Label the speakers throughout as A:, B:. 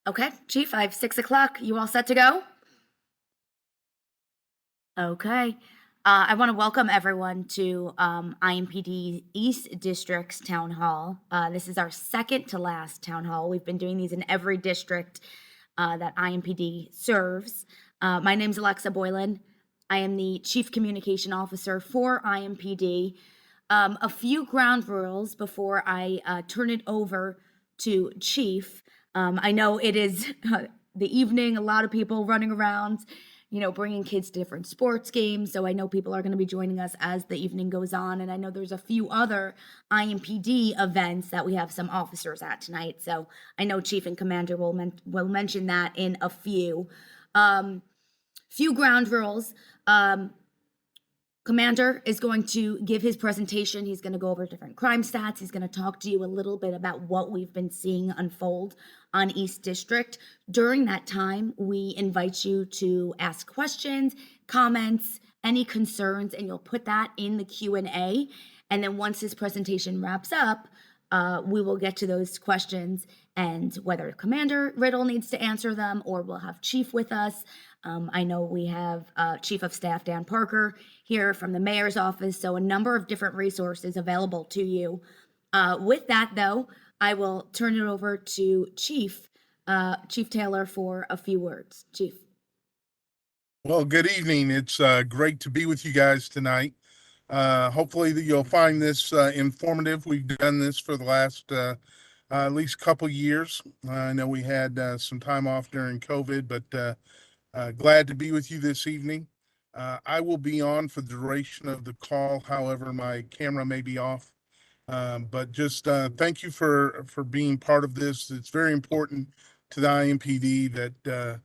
A: Okay, Chief, I have 6 o'clock. You all set to go? Okay. I want to welcome everyone to IMPD East District's Town Hall. This is our second to last Town Hall. We've been doing these in every district that IMPD serves. My name's Alexa Boylan. I am the Chief Communication Officer for IMPD. A few ground rules before I turn it over to Chief. I know it is the evening, a lot of people running around, bringing kids to different sports games. So I know people are going to be joining us as the evening goes on. And I know there's a few other IMPD events that we have some officers at tonight. So I know Chief and Commander will mention that in a few. Few ground rules. Commander is going to give his presentation. He's going to go over different crime stats. He's going to talk to you a little bit about what we've been seeing unfold on East District. During that time, we invite you to ask questions, comments, any concerns, and you'll put that in the Q&A. And then once his presentation wraps up, we will get to those questions and whether Commander Riddle needs to answer them or we'll have Chief with us. I know we have Chief of Staff Dan Parker here from the Mayor's office, so a number of different resources available to you. With that, though, I will turn it over to Chief Taylor for a few words. Chief.
B: Well, good evening. It's great to be with you guys tonight. Hopefully that you'll find this informative. We've done this for the last at least couple years. I know we had some time off during COVID, but glad to be with you this evening. I will be on for the duration of the call. However, my camera may be off. But just thank you for being part of this. It's very important to the IMPD that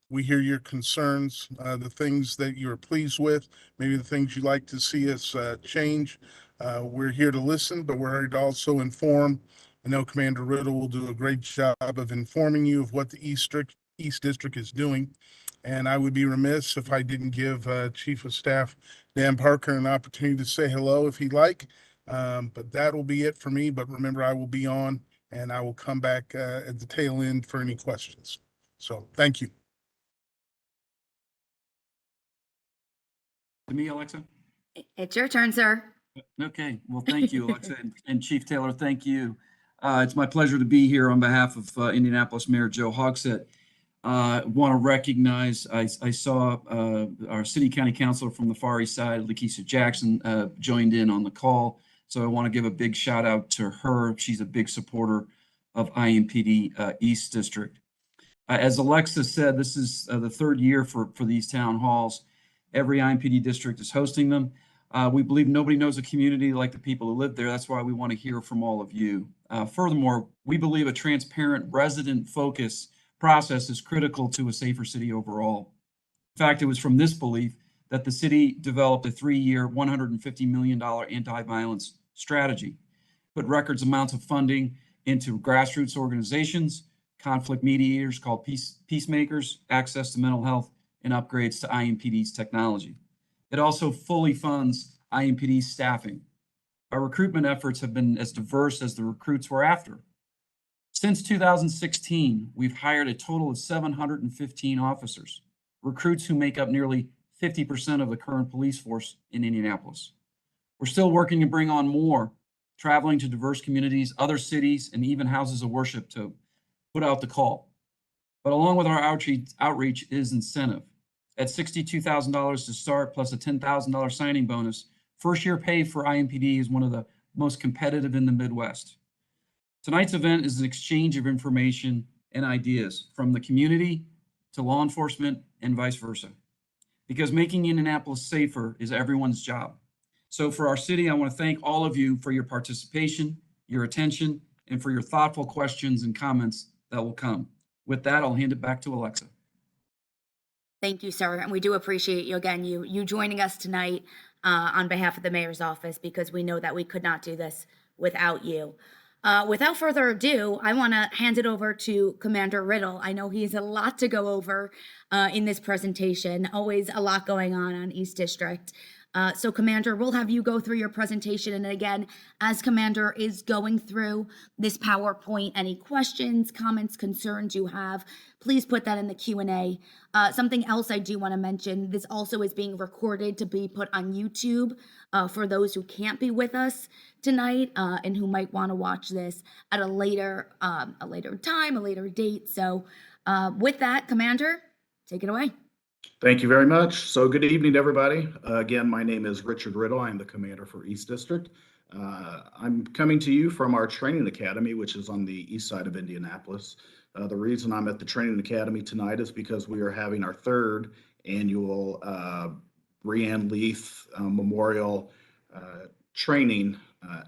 B: we hear your concerns, the things that you're pleased with, maybe the things you'd like to see us change. We're here to listen, but we're here to also inform. I know Commander Riddle will do a great job of informing you of what the East District is doing. And I would be remiss if I didn't give Chief of Staff Dan Parker an opportunity to say hello if he'd like. But that will be it for me. But remember, I will be on and I will come back at the tail end for any questions. So thank you.
C: To me, Alexa?
A: It's your turn, sir.
C: Okay. Well, thank you, Alexa. and Chief Taylor, thank you. It's my pleasure to be here on behalf of Indianapolis Mayor Joe Hogsett. Want to recognize, I saw our city county councilor from the Far East Side, Lakeisha Jackson, joined in on the call. So I want to give a big shout out to her. She's a big supporter of IMPD East District. As Alexa said, this is the third year for these town halls. Every IMPD district is hosting them. We believe nobody knows a community like the people who live there. That's why we want to hear from all of you. Furthermore, we believe a transparent resident focus process is critical to a safer city overall. In fact, it was from this belief that the city developed a 3-year, $150 million anti-violence strategy, put records amounts of funding into grassroots organizations, conflict mediators called peacemakers, access to mental health, and upgrades to IMPD's technology. It also fully funds IMPD's staffing. Our recruitment efforts have been as diverse as the recruits we're after. Since 2016, we've hired a total of 715 officers, recruits who make up nearly 50% of the current police force in Indianapolis. We're still working to bring on more, traveling to diverse communities, other cities, and even houses of worship to put out the call. But along with our outreach is incentive. At $62,000 to start, plus a $10,000 signing bonus, first-year pay for IMPD is one of the most competitive in the Midwest. Tonight's event is an exchange of information and ideas from the community to law enforcement and vice versa, because making Indianapolis safer is everyone's job. So for our city, I want to thank all of you for your participation, your attention, and for your thoughtful questions and comments that will come. With that, I'll hand it back to Alexa.
A: Thank you, sir. And we do appreciate you again, you joining us tonight on behalf of the mayor's office, because we know that we could not do this without you. Without further ado, I want to hand it over to Commander Riddle. I know he has a lot to go over in this presentation, always a lot going on East District. So Commander, we'll have you go through your presentation. And again, as Commander is going through this PowerPoint, any questions, comments, concerns you have, please put that in the Q&A. Something else I do want to mention, this also is being recorded to be put on YouTube for those who can't be with us tonight and who might want to watch this at a later time, a later date. So with that, Commander, take it away.
D: Thank you very much. So good evening, everybody. Again, my name is Richard Riddle. I'm the commander for East District. I'm coming to you from our training academy, which is on the east side of Indianapolis. The reason I'm at the training academy tonight is because we are having our third annual Breanne Leith Memorial training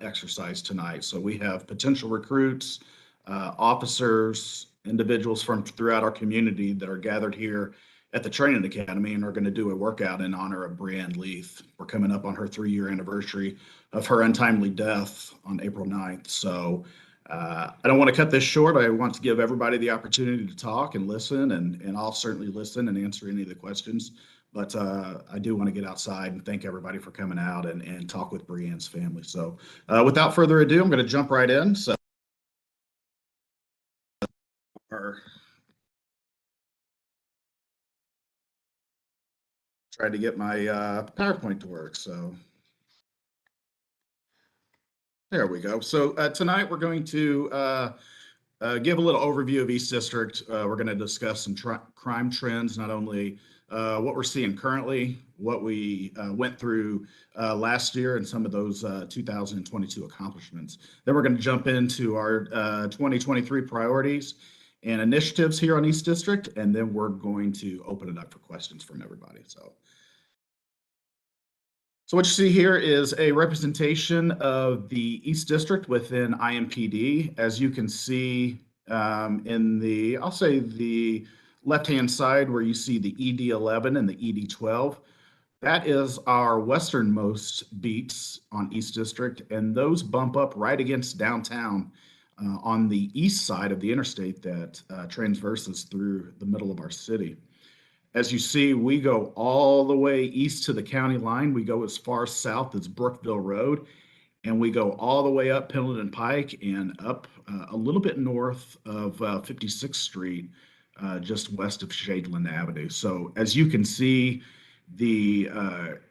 D: exercise tonight. So we have potential recruits, officers, individuals from throughout our community that are gathered here at the training academy and are going to do a workout in honor of Breanne Leith. We're coming up on her 3-year anniversary of her untimely death on April 9th. So I don't want to cut this short. I want to give everybody the opportunity to talk and listen, and I'll certainly listen and answer any of the questions. But I do want to get outside and thank everybody for coming out and talk with Breanne's family. So without further ado, I'm going to jump right in. So tried to get my PowerPoint to work. So there we go. So tonight we're going to give a little overview of East District. We're going to discuss some crime trends, not only what we're seeing currently, what we went through last year, and some of those 2022 accomplishments. Then we're going to jump into our 2023 priorities and initiatives here on East District, and then we're going to open it up for questions from everybody. So what you see here is a representation of the East District within IMPD. As you can see in the, I'll say the left-hand side where you see the ED11 and the ED12, that is our westernmost beats on East District, and those bump up right against downtown on the east side of the interstate that transverses through the middle of our city. As you see, we go all the way east to the county line. We go as far south as Brookville Road, and we go all the way up Pendleton Pike and up a little bit north of 56th Street, just west of Shadeland Avenue. So as you can see, the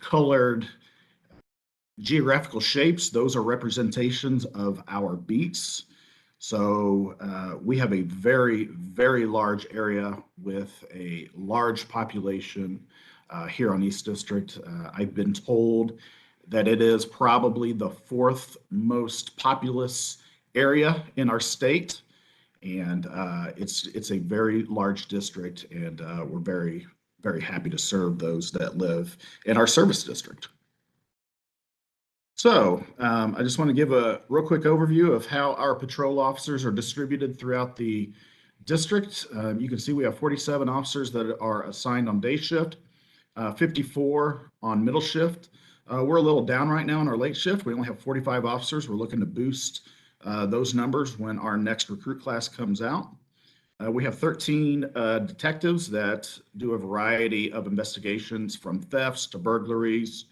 D: colored geographical shapes, those are representations of our beats. So we have a very, very large area with a large population here on East District. I've been told that it is probably the 4th most populous area in our state. And it's a very large district, and we're very, very happy to serve those that live in our service district. So I just want to give a real quick overview of how our patrol officers are distributed throughout the district. You can see we have 47 officers that are assigned on day shift, 54 on middle shift. We're a little down right now on our late shift. We only have 45 officers. We're looking to boost those numbers when our next recruit class comes out. We have 13 detectives that do a variety of investigations, from thefts to burglaries,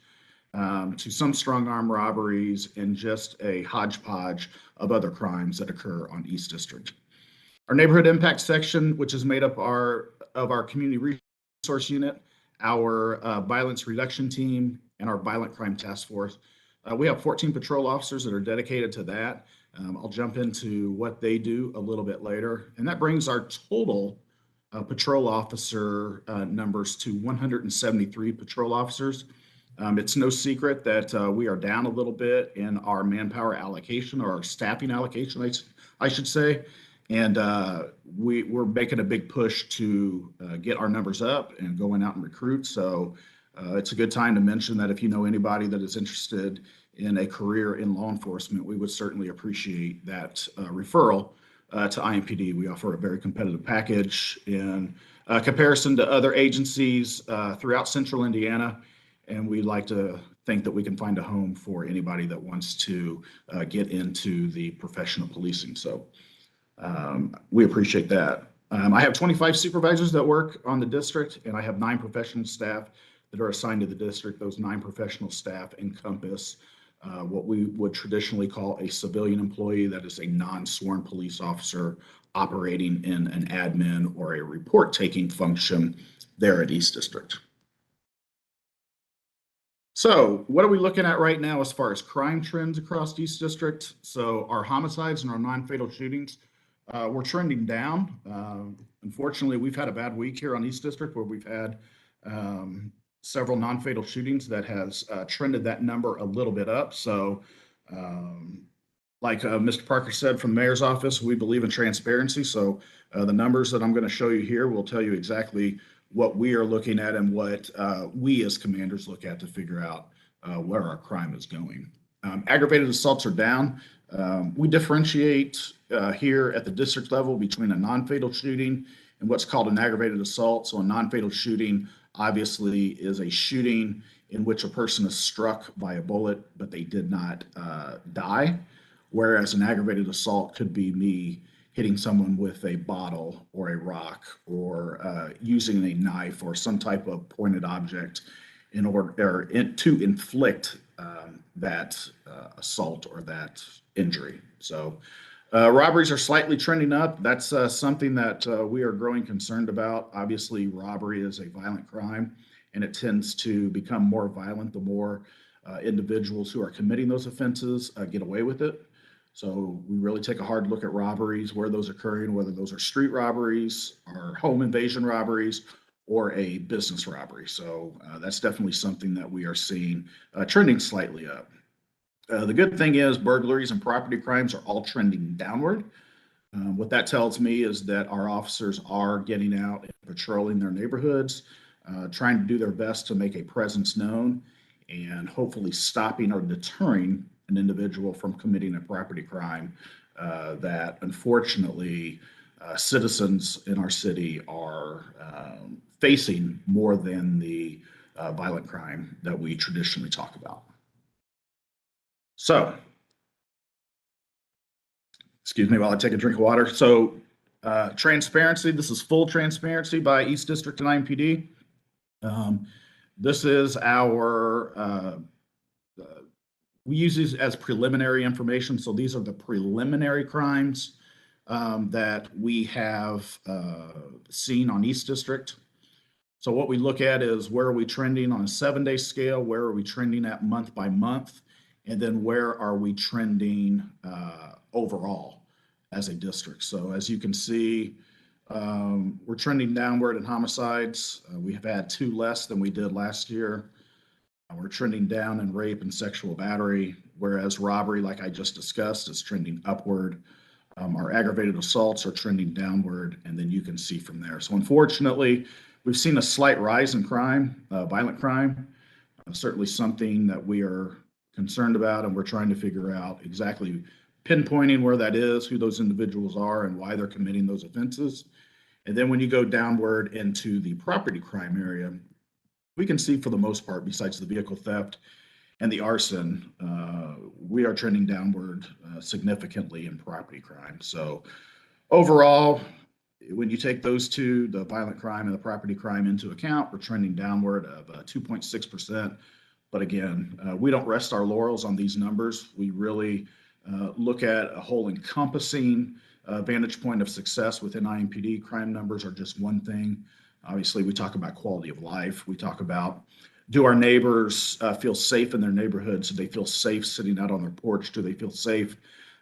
D: to some strong arm robberies, and just a hodgepodge of other crimes that occur on East District. Our neighborhood impact section, which is made up of our community resource unit, our violence reduction team, and our violent crime task force. We have 14 patrol officers that are dedicated to that. I'll jump into what they do a little bit later. And that brings our total patrol officer numbers to 173 patrol officers. It's no secret that we are down a little bit in our manpower allocation, or our staffing allocation, I should say. And we're making a big push to get our numbers up and going out and recruit. So it's a good time to mention that if you know anybody that is interested in a career in law enforcement, we would certainly appreciate that referral to IMPD. We offer a very competitive package in comparison to other agencies throughout central Indiana. And we'd like to think that we can find a home for anybody that wants to get into the profession of policing. So we appreciate that. I have 25 supervisors that work on the district, and I have 9 professional staff that are assigned to the district. Those 9 professional staff encompass what we would traditionally call a civilian employee, that is a non-sworn police officer operating in an admin or a report-taking function there at East District. So what are we looking at right now as far as crime trends across East District? So our homicides and our non-fatal shootings, we're trending down. Unfortunately, we've had a bad week here on East District where we've had several non-fatal shootings that has trended that number a little bit up. So like Mr. Parker said from the mayor's office, we believe in transparency. So the numbers that I'm going to show you here will tell you exactly what we are looking at and what we as commanders look at to figure out where our crime is going. Aggravated assaults are down. We differentiate here at the district level between a non-fatal shooting and what's called an aggravated assault. So a non-fatal shooting obviously is a shooting in which a person is struck by a bullet, but they did not die. Whereas an aggravated assault could be me hitting someone with a bottle or a rock or using a knife or some type of pointed object in order to inflict that assault or that injury. So robberies are slightly trending up. That's something that we are growing concerned about. Obviously, robbery is a violent crime, and it tends to become more violent the more individuals who are committing those offenses get away with it. So we really take a hard look at robberies, where those are occurring, whether those are street robberies or home invasion robberies or a business robbery. So that's definitely something that we are seeing trending slightly up. The good thing is burglaries and property crimes are all trending downward. What that tells me is that our officers are getting out and patrolling their neighborhoods, trying to do their best to make a presence known and hopefully stopping or deterring an individual from committing a property crime that unfortunately citizens in our city are facing more than the violent crime that we traditionally talk about. So, excuse me while I take a drink of water. So transparency, this is full transparency by East District and IMPD. This is our we use these as preliminary information. So these are the preliminary crimes that we have seen on East District. So what we look at is where are we trending on a 7-day scale? Where are we trending at month by month? And then where are we trending overall as a district? So as you can see, we're trending downward in homicides. We have had 2 less than we did last year. We're trending down in rape and sexual battery, whereas robbery, like I just discussed, is trending upward. Our aggravated assaults are trending downward, and then you can see from there. So unfortunately, we've seen a slight rise in crime, violent crime, certainly something that we are concerned about, and we're trying to figure out exactly pinpointing where that is, who those individuals are, and why they're committing those offenses. And then when you go downward into the property crime area, we can see for the most part, besides the vehicle theft and the arson, we are trending downward significantly in property crime. So overall, when you take those two, the violent crime and the property crime into account, we're trending downward of 2.6%. But again, we don't rest our laurels on these numbers. We really look at a whole encompassing vantage point of success within IMPD. Crime numbers are just one thing. Obviously, we talk about quality of life. We talk about, do our neighbors feel safe in their neighborhoods? Do they feel safe sitting out on their porch? Do they feel safe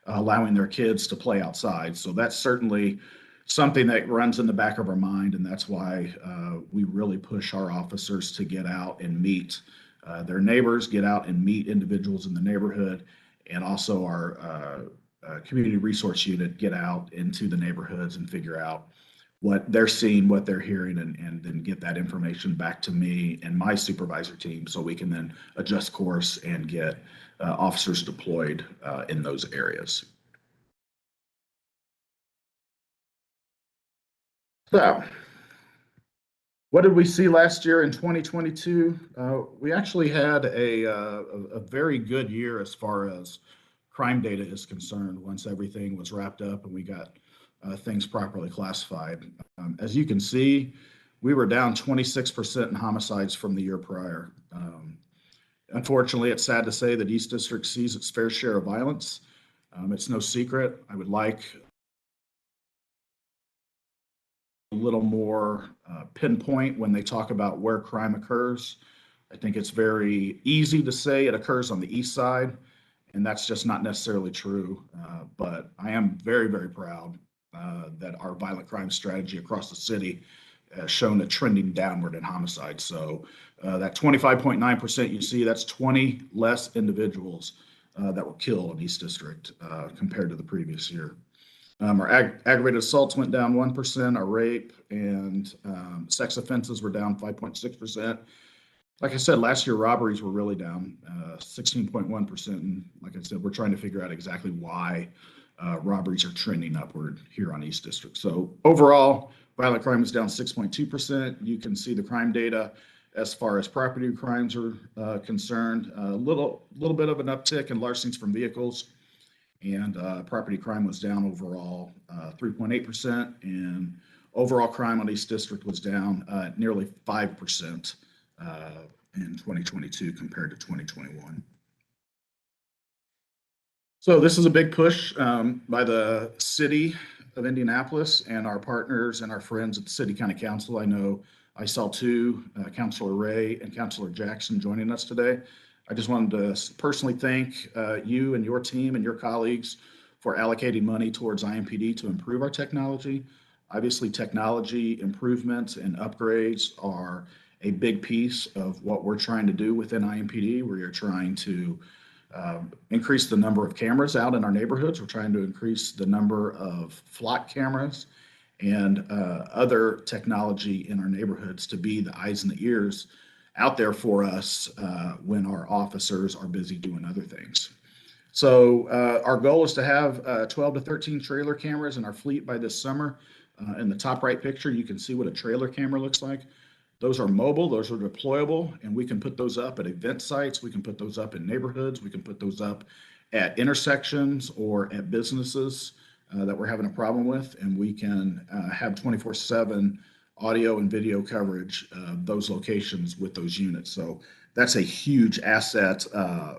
D: allowing their kids to play outside? So that's certainly something that runs in the back of our mind, and that's why we really push our officers to get out and meet their neighbors, get out and meet individuals in the neighborhood, and also our community resource unit get out into the neighborhoods and figure out what they're seeing, what they're hearing, and then get that information back to me and my supervisor team so we can then adjust course and get officers deployed in those areas. So, what did we see last year in 2022? We actually had a very good year as far as crime data is concerned once everything was wrapped up and we got things properly classified. As you can see, we were down 26% in homicides from the year prior. Unfortunately, it's sad to say that East District sees its fair share of violence. It's no secret. I would like a little more pinpoint when they talk about where crime occurs. I think it's very easy to say it occurs on the east side, and that's just not necessarily true. But I am very, very proud that our violent crime strategy across the city has shown a trending downward in homicide. So that 25.9% you see, that's 20 less individuals that were killed in East District compared to the previous year. Our aggravated assaults went down 1%. Our rape and sex offenses were down 5.6%. Like I said, last year robberies were really down 16.1%. And like I said, we're trying to figure out exactly why robberies are trending upward here on East District. So overall, violent crime is down 6.2%. You can see the crime data as far as property crimes are concerned. A little bit of an uptick in larcenies from vehicles, and property crime was down overall 3.8%, and overall crime on East District was down nearly 5% in 2022 compared to 2021. So this is a big push by the city of Indianapolis and our partners and our friends at the City County Council. I know I saw two, Councilor Ray and Councilor Jackson, joining us today. I just wanted to personally thank you and your team and your colleagues for allocating money towards IMPD to improve our technology. Obviously, technology improvements and upgrades are a big piece of what we're trying to do within IMPD. We are trying to increase the number of cameras out in our neighborhoods. We're trying to increase the number of flock cameras and other technology in our neighborhoods to be the eyes and the ears out there for us when our officers are busy doing other things. So our goal is to have 12 to 13 trailer cameras in our fleet by this summer. In the top right picture, you can see what a trailer camera looks like. Those are mobile, those are deployable, and we can put those up at event sites. We can put those up in neighborhoods. We can put those up at intersections or at businesses that we're having a problem with, and we can have 24/7 audio and video coverage of those locations with those units. So that's a huge asset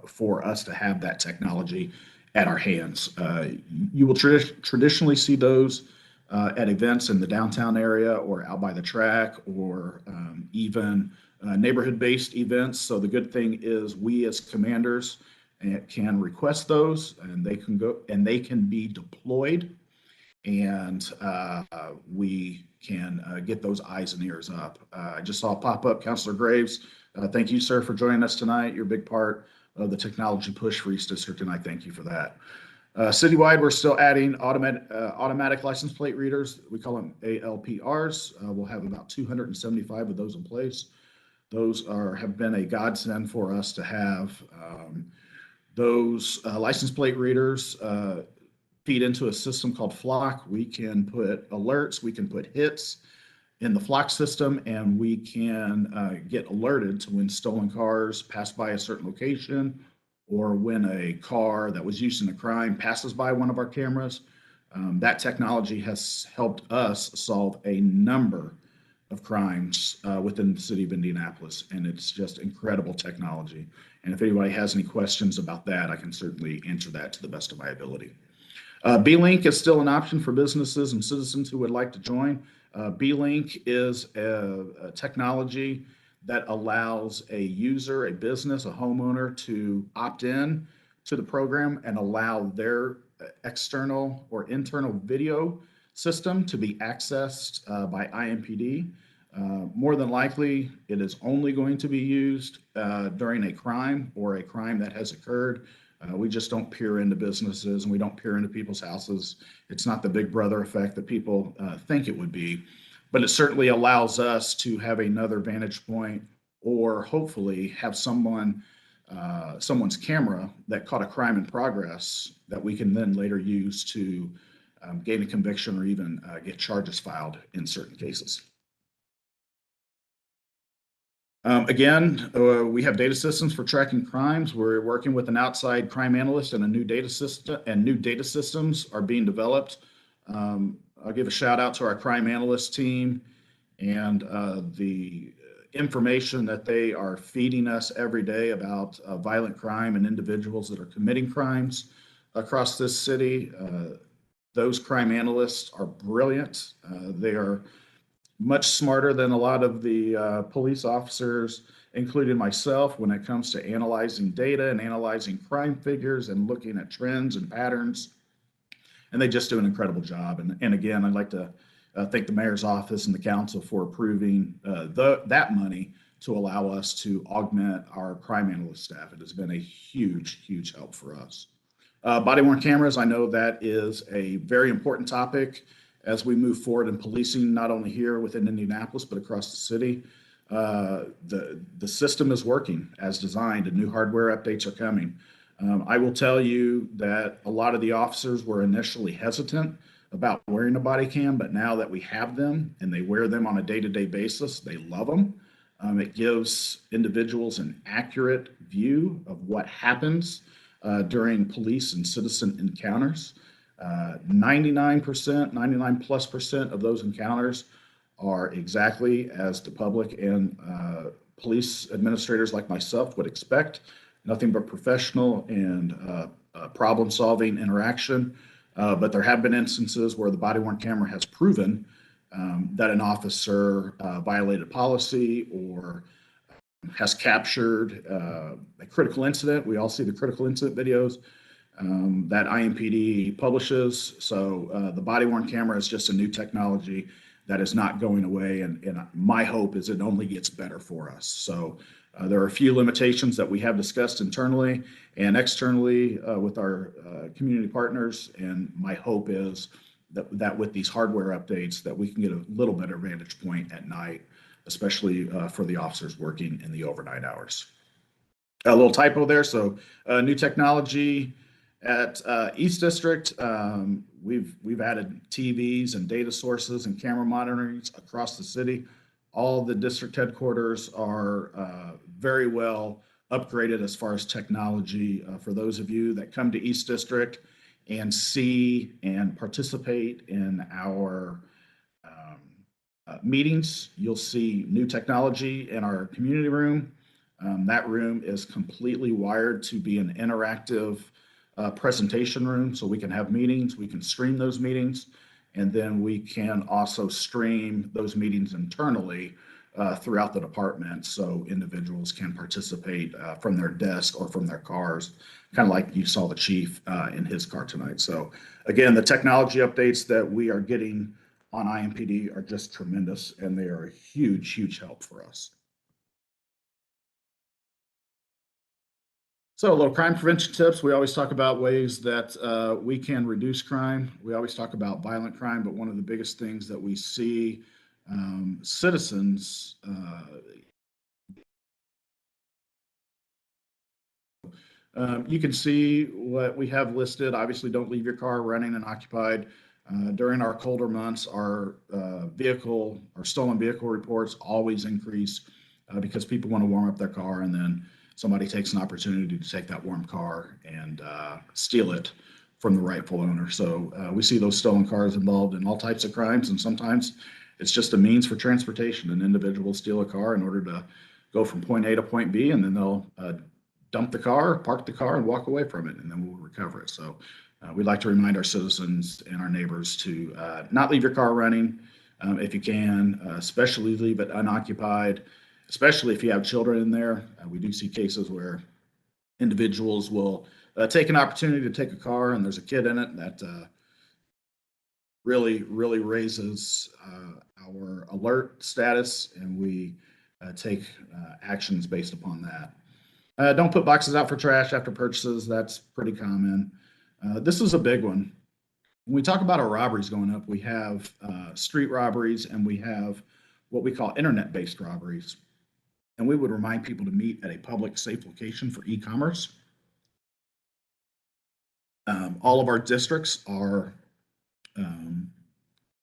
D: for us to have that technology at our hands. You will traditionally see those at events in the downtown area or out by the track, or even neighborhood-based events. So the good thing is we as commanders can request those, and they can go and they can be deployed, and we can get those eyes and ears up. I just saw a pop up, Councilor Graves. Thank you, sir, for joining us tonight. You're a big part of the technology push for East District, and I thank you for that. Citywide, we're still adding automatic license plate readers. We call them ALPRs. We'll have about 275 of those in place. Those have been a godsend for us to have. Those license plate readers feed into a system called Flock. We can put alerts, we can put hits in the Flock system, and we can get alerted to when stolen cars pass by a certain location, or when a car that was used in a crime passes by one of our cameras. That technology has helped us solve a number of crimes within the city of Indianapolis, and it's just incredible technology. And if anybody has any questions about that, I can certainly answer that to the best of my ability. B-Link is still an option for businesses and citizens who would like to join. B-Link is a technology that allows a user, a business, a homeowner to opt in to the program and allow their external or internal video system to be accessed by IMPD. More than likely, it is only going to be used during a crime or a crime that has occurred. We just don't peer into businesses, and we don't peer into people's houses. It's not the Big Brother effect that people think it would be, but it certainly allows us to have another vantage point, or hopefully have someone's camera that caught a crime in progress that we can then later use to gain a conviction or even get charges filed in certain cases. Again, we have data systems for tracking crimes. We're working with an outside crime analyst and a new data system, and new data systems are being developed. I'll give a shout out to our crime analyst team and the information that they are feeding us every day about violent crime and individuals that are committing crimes across this city. Those crime analysts are brilliant. They are much smarter than a lot of the police officers, including myself, when it comes to analyzing data and analyzing crime figures and looking at trends and patterns. And they just do an incredible job. And again, I'd like to thank the mayor's office and the council for approving that money to allow us to augment our crime analyst staff. It has been a huge, huge help for us. Body worn cameras, I know that is a very important topic as we move forward in policing, not only here within Indianapolis, but across the city. The system is working as designed and new hardware updates are coming. I will tell you that a lot of the officers were initially hesitant about wearing a body cam, but now that we have them and they wear them on a day-to-day basis, they love them. It gives individuals an accurate view of what happens during police and citizen encounters. 99%, 99+% of those encounters are exactly as the public and police administrators like myself would expect. Nothing but professional and problem-solving interaction. But there have been instances where the body-worn camera has proven that an officer violated policy or has captured a critical incident. We all see the critical incident videos that IMPD publishes. So the body-worn camera is just a new technology that is not going away. And my hope is it only gets better for us. So there are a few limitations that we have discussed internally and externally with our community partners. And my hope is that with these hardware updates that we can get a little better vantage point at night, especially for the officers working in the overnight hours. A little typo there. So new technology at East District. We've added TVs and data sources and camera monitorings across the city. All the district headquarters are very well upgraded as far as technology. For those of you that come to East District and see and participate in our meetings, you'll see new technology in our community room. That room is completely wired to be an interactive presentation room, so we can have meetings, we can stream those meetings, and then we can also stream those meetings internally throughout the department so individuals can participate from their desk or from their cars, kind of like you saw the chief in his car tonight. So again, the technology updates that we are getting on IMPD are just tremendous, and they are a huge, huge help for us. So a little crime prevention tips. We always talk about ways that we can reduce crime. We always talk about violent crime, but one of the biggest things that we see citizens you can see what we have listed. Obviously, don't leave your car running and occupied. During our colder months, our stolen vehicle reports always increase because people want to warm up their car, and then somebody takes an opportunity to take that warm car and steal it from the rightful owner. So we see those stolen cars involved in all types of crimes, and sometimes it's just a means for transportation. An individual will steal a car in order to go from point A to point B, and then they'll dump the car, park the car, and walk away from it, and then we'll recover it. So we'd like to remind our citizens and our neighbors to not leave your car running if you can, especially leave it unoccupied, especially if you have children in there. We do see cases where individuals will take an opportunity to take a car and there's a kid in it. That really raises our alert status, and we take actions based upon that. Don't put boxes out for trash after purchases. That's pretty common. This is a big one. When we talk about our robberies going up, we have street robberies and we have what we call internet-based robberies. And we would remind people to meet at a public, safe location for e-commerce. All of our districts are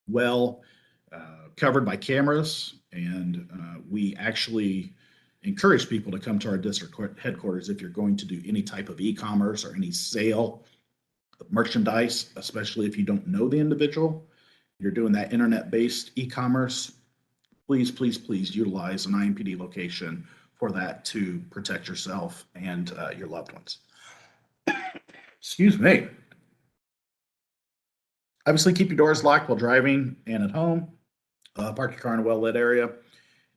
D: well covered by cameras, and we actually encourage people to come to our district headquarters if you're going to do any type of e-commerce or any sale of merchandise, especially if you don't know the individual. You're doing that internet-based e-commerce. please, please, please utilize an IMPD location for that to protect yourself and your loved ones. Excuse me. Obviously, keep your doors locked while driving and at home. Park your car in a well-lit area,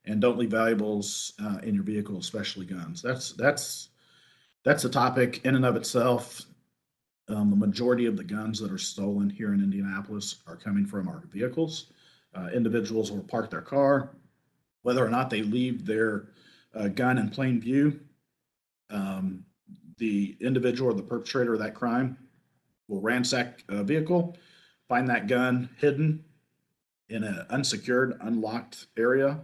D: and don't leave valuables in your vehicle, especially guns. That's a topic in and of itself. The majority of the guns that are stolen here in Indianapolis are coming from our vehicles. Individuals will park their car, whether or not they leave their gun in plain view. The individual or the perpetrator of that crime will ransack a vehicle, find that gun hidden in an unsecured, unlocked area.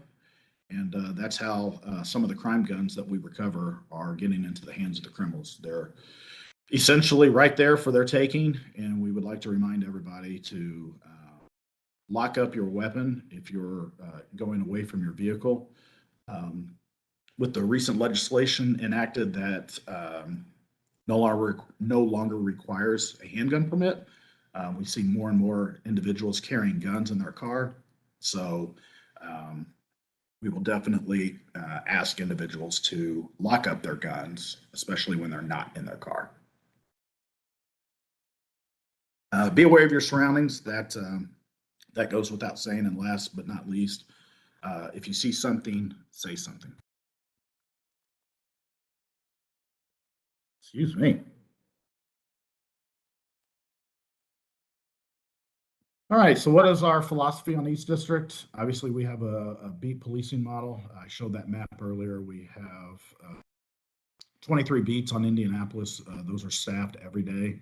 D: And that's how some of the crime guns that we recover are getting into the hands of the criminals. They're essentially right there for their taking. And we would like to remind everybody to lock up your weapon if you're going away from your vehicle. With the recent legislation enacted that no longer requires a handgun permit, we see more and more individuals carrying guns in their car. So we will definitely ask individuals to lock up their guns, especially when they're not in their car. Be aware of your surroundings. That goes without saying. And last but not least, if you see something, say something. Excuse me. All right, so what is our philosophy on East District? Obviously, we have a beat policing model. I showed that map earlier. We have 23 beats on Indianapolis. Those are staffed every day.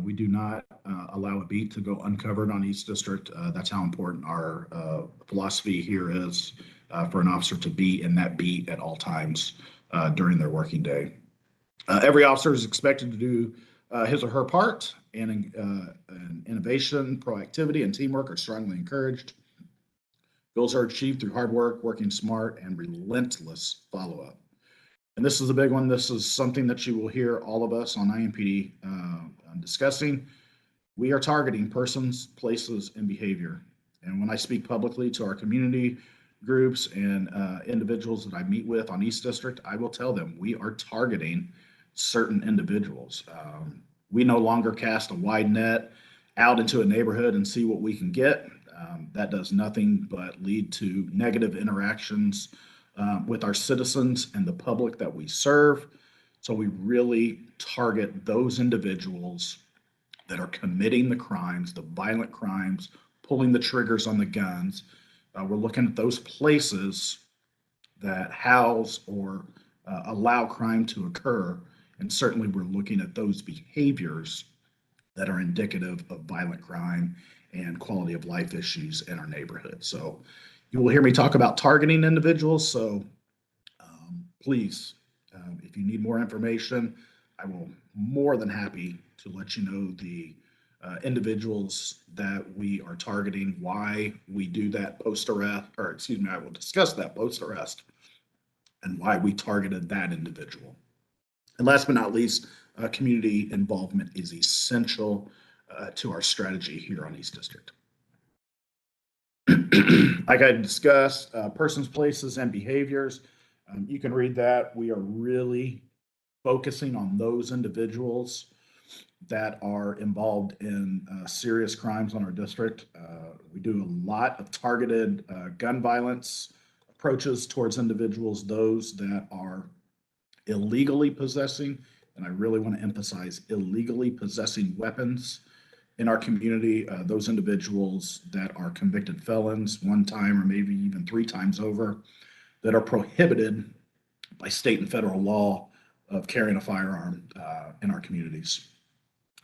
D: We do not allow a beat to go uncovered on East District. That's how important our philosophy here is for an officer to be in that beat at all times during their working day. Every officer is expected to do his or her part, and innovation, proactivity, and teamwork are strongly encouraged. Goals are achieved through hard work, working smart, and relentless follow-up. And this is a big one. This is something that you will hear all of us on IMPD discussing. We are targeting persons, places, and behavior. And when I speak publicly to our community groups and individuals that I meet with on East District, I will tell them we are targeting certain individuals. We no longer cast a wide net out into a neighborhood and see what we can get. That does nothing but lead to negative interactions with our citizens and the public that we serve. So we really target those individuals that are committing the crimes, the violent crimes, pulling the triggers on the guns. We're looking at those places that house or allow crime to occur. And certainly we're looking at those behaviors that are indicative of violent crime and quality of life issues in our neighborhood. So you will hear me talk about targeting individuals. So please, if you need more information, I will more than happy to let you know the individuals that we are targeting, why we do that post-arrest, or excuse me, I will discuss that post-arrest and why we targeted that individual. And last but not least, community involvement is essential to our strategy here on East District. Like I discussed, persons, places, and behaviors. You can read that. We are really focusing on those individuals that are involved in serious crimes on our district. We do a lot of targeted gun violence approaches towards individuals, those that are illegally possessing, and I really want to emphasize illegally possessing weapons in our community, those individuals that are convicted felons one time or maybe even 3 times over, that are prohibited by state and federal law of carrying a firearm in our communities.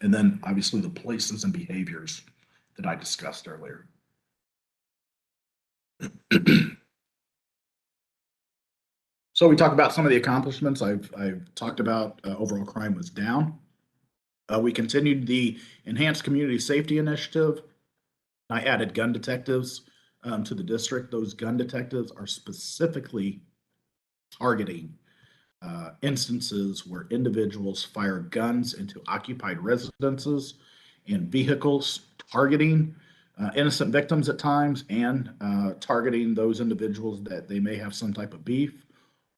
D: And then obviously the places and behaviors that I discussed earlier. So we talked about some of the accomplishments. I've talked about overall crime was down. We continued the enhanced community safety initiative. I added gun detectives to the district. Those gun detectives are specifically targeting instances where individuals fire guns into occupied residences and vehicles, targeting innocent victims at times and targeting those individuals that they may have some type of beef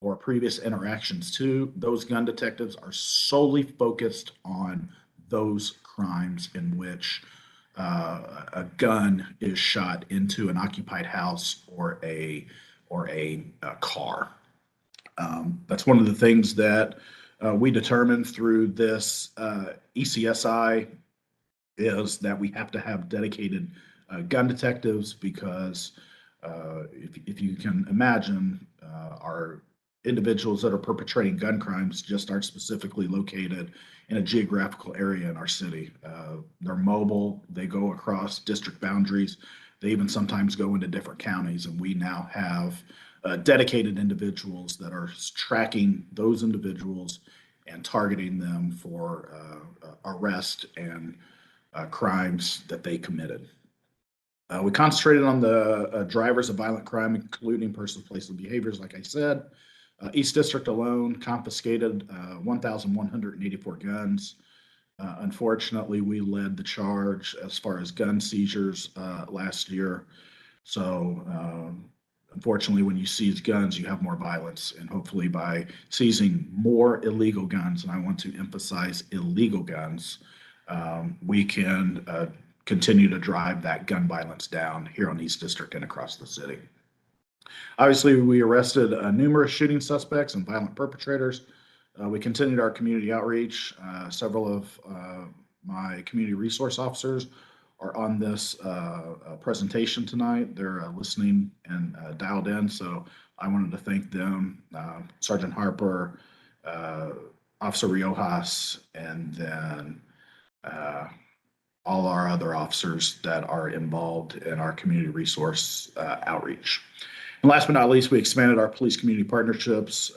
D: or previous interactions to. Those gun detectives are solely focused on those crimes in which a gun is shot into an occupied house or a car. That's one of the things that we determined through this ECSI is that we have to have dedicated gun detectives because if you can imagine, our individuals that are perpetrating gun crimes just aren't specifically located in a geographical area in our city. They're mobile, they go across district boundaries, they even sometimes go into different counties, and we now have dedicated individuals that are tracking those individuals and targeting them for arrest and crimes that they committed. We concentrated on the drivers of violent crime, including personal, place, and behaviors, like I said. East District alone confiscated 1,184 guns. Unfortunately, we led the charge as far as gun seizures last year. So, unfortunately, when you seize guns, you have more violence. And hopefully, by seizing more illegal guns, and I want to emphasize illegal guns, we can continue to drive that gun violence down here on East District and across the city. Obviously, we arrested numerous shooting suspects and violent perpetrators. We continued our community outreach. Several of my community resource officers are on this presentation tonight. They're listening and dialed in, so I wanted to thank them, Sergeant Harper, Officer Riojas, and then all our other officers that are involved in our community resource outreach. And last but not least, we expanded our police community partnerships.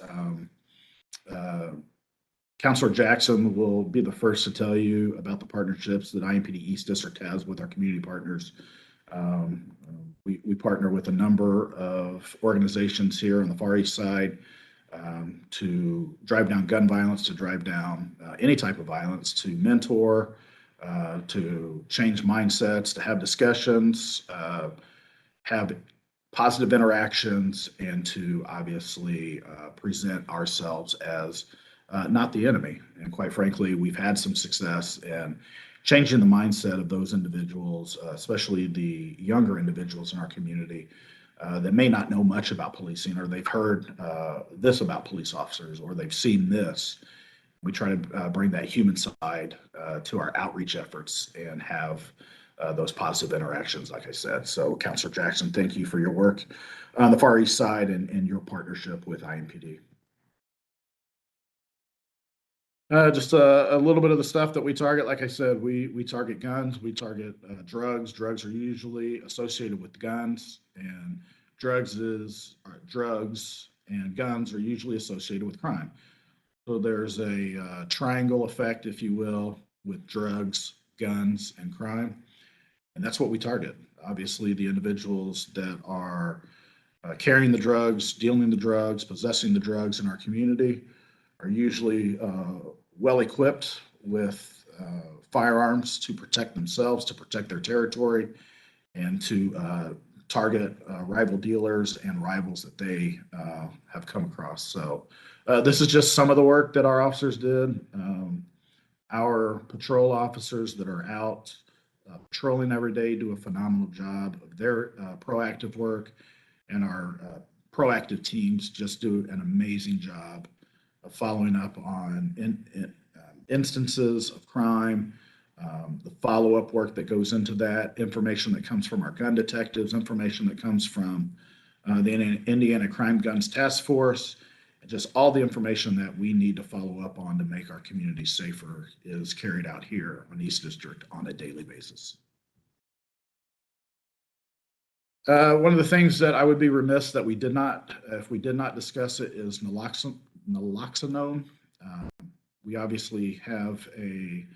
D: Counselor Jackson will be the first to tell you about the partnerships that IMPD East District has with our community partners. We partner with a number of organizations here on the Far East Side to drive down gun violence, to drive down any type of violence, to mentor, to change mindsets, to have discussions, have positive interactions, and to obviously present ourselves as not the enemy. And quite frankly, we've had some success in changing the mindset of those individuals, especially the younger individuals in our community that may not know much about policing, or they've heard this about police officers, or they've seen this. We try to bring that human side to our outreach efforts and have those positive interactions, like I said. So, Counselor Jackson, thank you for your work on the Far East Side and your partnership with IMPD. Just a little bit of the stuff that we target. Like I said, we target guns, we target drugs. Drugs are usually associated with guns, and drugs and guns are usually associated with crime. So there's a triangle effect, if you will, with drugs, guns, and crime. And that's what we target. Obviously, the individuals that are carrying the drugs, dealing the drugs, possessing the drugs in our community are usually well equipped with firearms to protect themselves, to protect their territory, and to target rival dealers and rivals that they have come across. So this is just some of the work that our officers did. Our patrol officers that are out patrolling every day do a phenomenal job of their proactive work, and our proactive teams just do an amazing job of following up on instances of crime, the follow-up work that goes into that, information that comes from our gun detectives, information that comes from the Indiana Crime Guns Task Force, and just all the information that we need to follow up on to make our community safer is carried out here on East District on a daily basis. One of the things that I would be remiss that if we did not discuss it, is naloxone. We obviously have a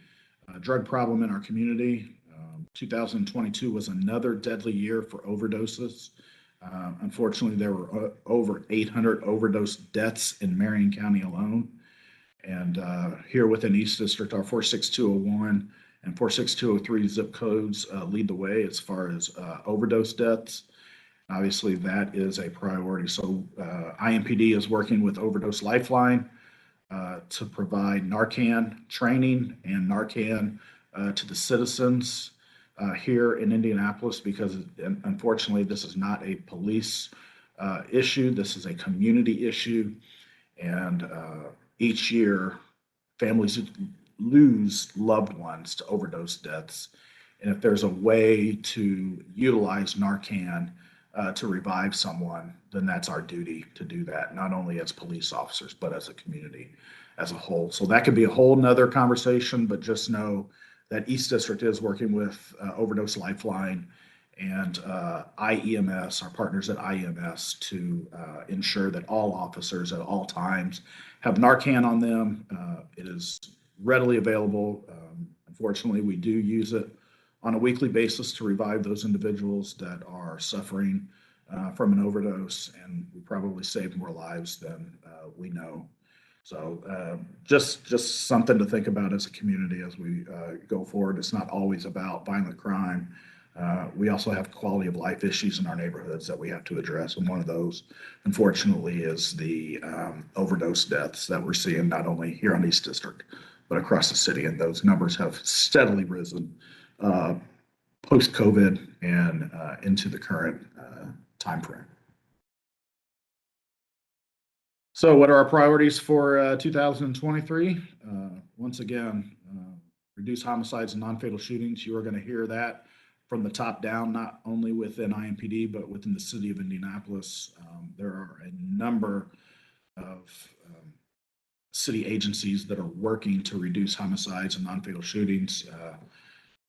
D: drug problem in our community. 2022 was another deadly year for overdoses. Unfortunately, there were over 800 overdose deaths in Marion County alone. And here within East District, our 46201 and 46203 zip codes lead the way as far as overdose deaths. Obviously, that is a priority. So IMPD is working with Overdose Lifeline to provide Narcan training and Narcan to the citizens here in Indianapolis, because unfortunately, this is not a police issue. This is a community issue. And each year, families lose loved ones to overdose deaths. And if there's a way to utilize Narcan to revive someone, then that's our duty to do that, not only as police officers, but as a community as a whole. So that could be a whole nother conversation, but just know that East District is working with Overdose Lifeline and IEMS, our partners at IEMS, to ensure that all officers at all times have Narcan on them. It is readily available. Unfortunately, we do use it on a weekly basis to revive those individuals that are suffering from an overdose, and we probably save more lives than we know. So just something to think about as a community as we go forward. It's not always about violent crime. We also have quality of life issues in our neighborhoods that we have to address, and one of those, unfortunately, is the overdose deaths that we're seeing not only here on East District, but across the city, and those numbers have steadily risen post-COVID and into the current time frame. So what are our priorities for 2023? Once again, reduce homicides and non-fatal shootings. You are going to hear that from the top down, not only within IMPD, but within the city of Indianapolis. There are a number of city agencies that are working to reduce homicides and non-fatal shootings.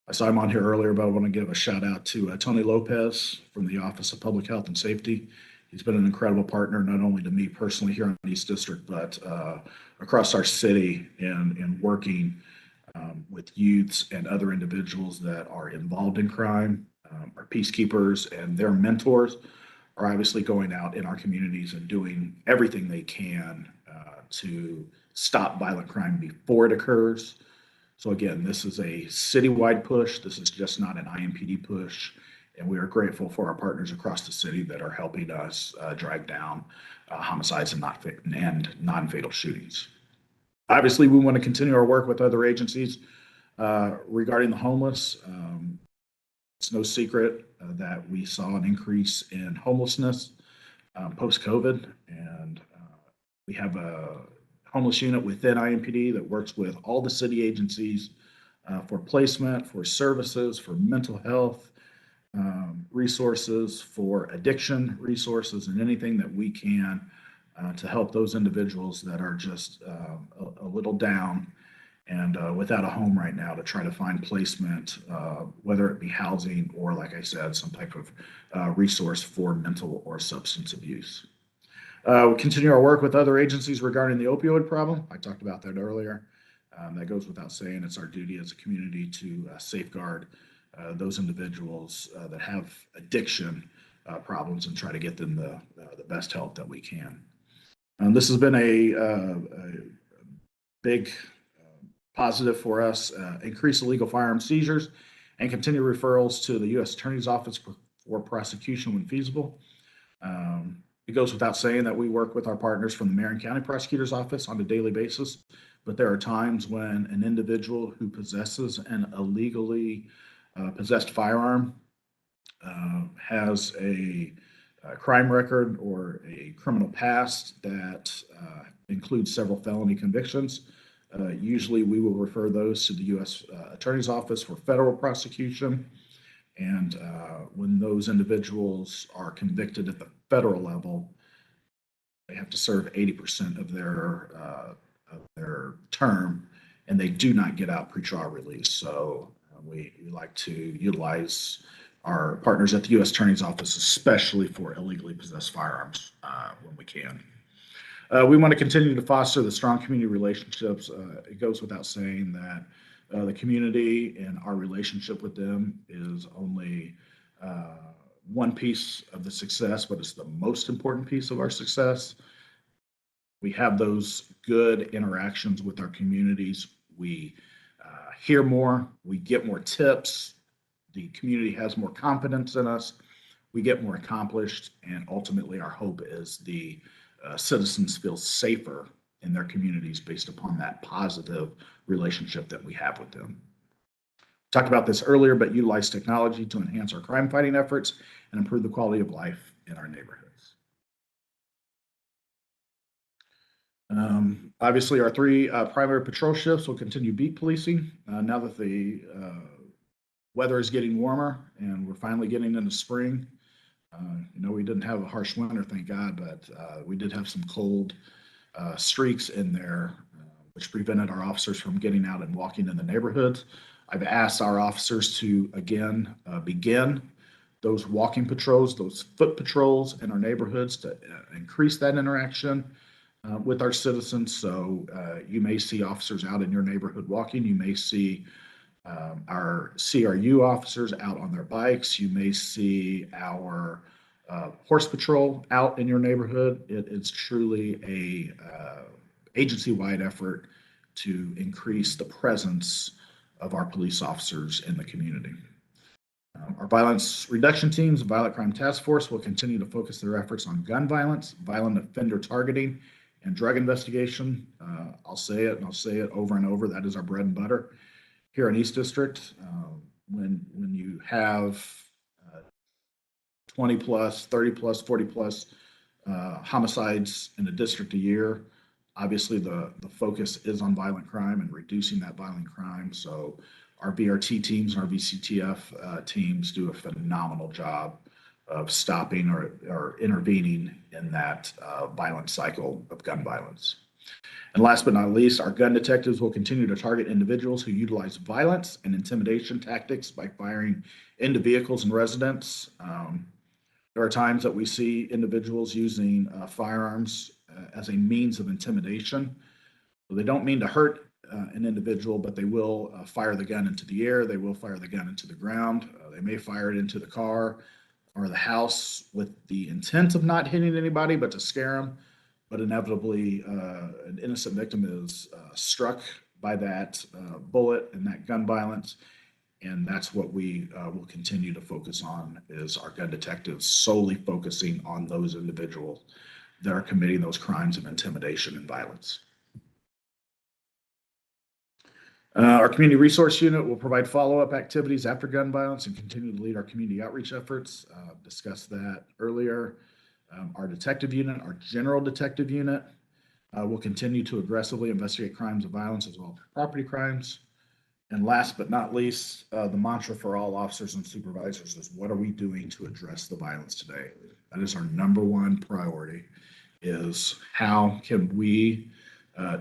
D: I saw him on here earlier, but I want to give a shout out to Tony Lopez from the Office of Public Health and Safety. He's been an incredible partner, not only to me personally here in East District, but across our city in working with youths and other individuals that are involved in crime. Our peacekeepers and their mentors are obviously going out in our communities and doing everything they can to stop violent crime before it occurs. So again, this is a citywide push. This is just not an IMPD push. And we are grateful for our partners across the city that are helping us drive down homicides and non-fatal shootings. Obviously, we want to continue our work with other agencies regarding the homeless. It's no secret that we saw an increase in homelessness post-COVID, and we have a homeless unit within IMPD that works with all the city agencies for placement, for services, for mental health resources, for addiction resources, and anything that we can to help those individuals that are just a little down and without a home right now, to try to find placement, whether it be housing or, like I said, some type of resource for mental or substance abuse. We continue our work with other agencies regarding the opioid problem. I talked about that earlier. That goes without saying. It's our duty as a community to safeguard those individuals that have addiction problems and try to get them the best help that we can. This has been a big positive for us. Increase illegal firearm seizures and continue referrals to the U.S. Attorney's Office for prosecution when feasible. It goes without saying that we work with our partners from the Marion County Prosecutor's Office on a daily basis, but there are times when an individual who possesses an illegally possessed firearm has a crime record or a criminal past that includes several felony convictions. Usually we will refer those to the U.S. Attorney's Office for federal prosecution. And when those individuals are convicted at the federal level, they have to serve 80% of their term, and they do not get out pretrial release. So we like to utilize our partners at the U.S. Attorney's Office, especially for illegally possessed firearms when we can. We want to continue to foster the strong community relationships. It goes without saying that the community and our relationship with them is only one piece of the success, but it's the most important piece of our success. We have those good interactions with our communities. We hear more, we get more tips, the community has more confidence in us, we get more accomplished, and ultimately our hope is the citizens feel safer in their communities based upon that positive relationship that we have with them. Talked about this earlier, but utilize technology to enhance our crime fighting efforts and improve the quality of life in our neighborhoods. Obviously, our three primary patrol shifts will continue beat policing now that the weather is getting warmer and we're finally getting into spring. We didn't have a harsh winter, thank God, but we did have some cold streaks in there, which prevented our officers from getting out and walking in the neighborhoods. I've asked our officers to again begin those walking patrols, those foot patrols in our neighborhoods to increase that interaction with our citizens. So you may see officers out in your neighborhood walking. You may see our CRU officers out on their bikes. You may see our horse patrol out in your neighborhood. It's truly a agency-wide effort to increase the presence of our police officers in the community. Our violence reduction teams, Violent Crime Task Force, will continue to focus their efforts on gun violence, violent offender targeting, and drug investigation. I'll say it and I'll say it over and over. That is our bread and butter here in East District. When you have 20 plus, 30 plus, 40 plus homicides in a district a year, obviously the focus is on violent crime and reducing that violent crime. So our VRT teams and our VCTF teams do a phenomenal job of stopping or intervening in that violent cycle of gun violence. And last but not least, our gun detectives will continue to target individuals who utilize violence and intimidation tactics by firing into vehicles and residents. There are times that we see individuals using firearms as a means of intimidation. So they don't mean to hurt an individual, but they will fire the gun into the air. They will fire the gun into the ground. They may fire it into the car or the house with the intent of not hitting anybody, but to scare them. But inevitably, an innocent victim is struck by that bullet and that gun violence. And that's what we will continue to focus on, is our gun detectives solely focusing on those individuals that are committing those crimes of intimidation and violence. Our community resource unit will provide follow-up activities after gun violence and continue to lead our community outreach efforts. Discussed that earlier. Our detective unit, our general detective unit, will continue to aggressively investigate crimes of violence as well as property crimes. And last but not least, the mantra for all officers and supervisors is, what are we doing to address the violence today? That is our number one priority, is how can we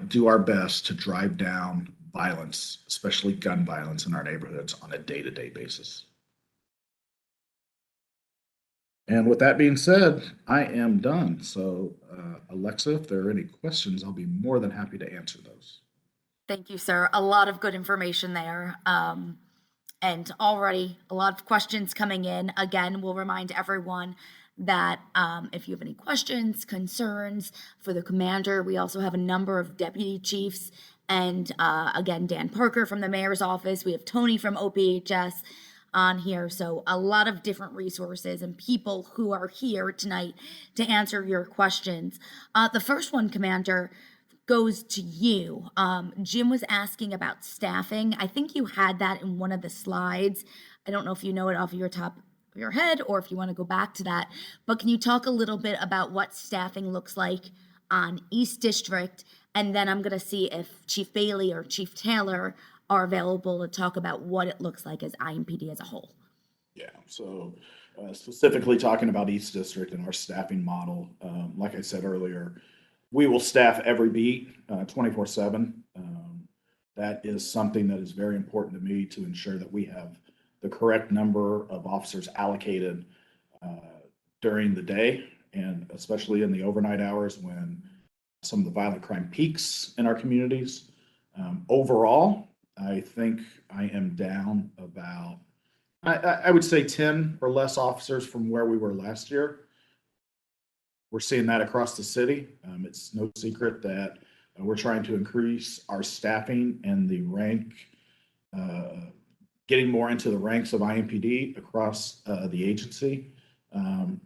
D: do our best to drive down violence, especially gun violence in our neighborhoods on a day-to-day basis. And with that being said, I am done. So Alexa, if there are any questions, I'll be more than happy to answer those.
A: Thank you, sir. A lot of good information there. And already a lot of questions coming in. Again, we'll remind everyone that if you have any questions, concerns for the commander, we also have a number of deputy chiefs. And again, Dan Parker from the mayor's office. We have Tony from OPHS on here. So a lot of different resources and people who are here tonight to answer your questions. The first one, Commander, goes to you. Jim was asking about staffing. I think you had that in one of the slides. I don't know if you know it off of your top of your head or if you want to go back to that, but can you talk a little bit about what staffing looks like on East District? And then I'm going to see if Chief Bailey or Chief Taylor are available to talk about what it looks like as IMPD as a whole.
D: Yeah, so specifically talking about East District and our staffing model, like I said earlier, we will staff every beat 24/7. That is something that is very important to me, to ensure that we have the correct number of officers allocated during the day, and especially in the overnight hours when some of the violent crime peaks in our communities. Overall, I think I am down about, I would say 10 or less officers from where we were last year. We're seeing that across the city. It's no secret that we're trying to increase our staffing and the rank getting more into the ranks of IMPD across the agency.